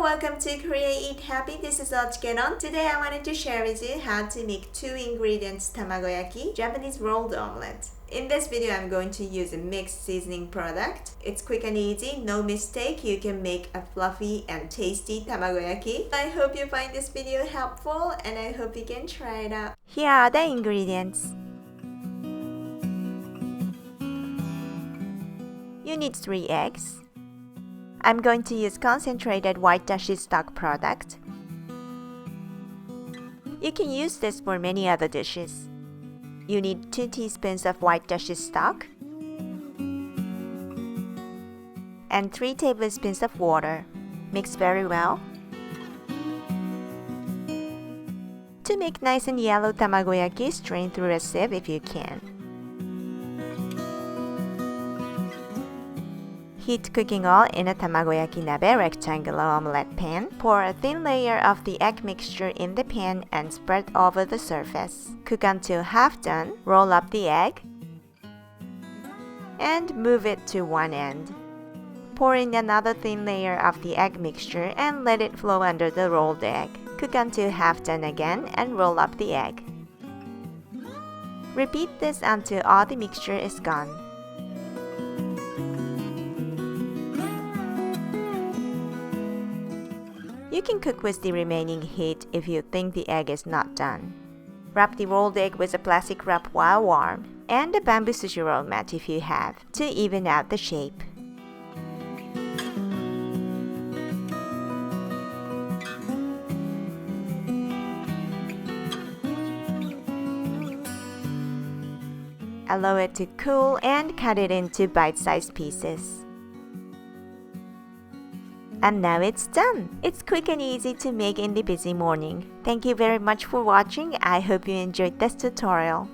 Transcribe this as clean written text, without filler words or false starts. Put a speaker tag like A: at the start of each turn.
A: welcome to Korea Eat Happy. This is OCHIKERON. Today I wanted to share with you how to make 2 ingredients Tamagoyaki, Japanese rolled omelette. In this video, I'm going to use a mixed seasoning product. It's quick and easy, no mistake. You can make a fluffy and tasty Tamagoyaki. I hope you find this video helpful and I hope you can try it out. Here are the ingredients. You need 3 eggs. I'm going to use concentrated white dashi stock product. You can use this for many other dishes. You need 2 teaspoons of white dashi stock and 3 tablespoons of water. Mix very well. To make nice and yellow tamagoyaki, strain through a sieve if you can. Heat cooking oil in a Tamagoyaki Nabe rectangular omelette pan. Pour a thin layer of the egg mixture in the pan and spread over the surface. Cook until half done. Roll up the egg and move it to one end. Pour in another thin layer of the egg mixture and let it flow under the rolled egg. Cook until half done again and roll up the egg. Repeat this until all the mixture is gone. You can cook with the remaining heat if you think the egg is not done. Wrap the rolled egg with a plastic wrap while warm, and a bamboo sushi roll mat if you have, to even out the shape. Allow it to cool and cut it into bite-sized pieces. And now it's done! It's quick and easy to make in the busy morning. Thank you very much for watching. I hope you enjoyed this tutorial.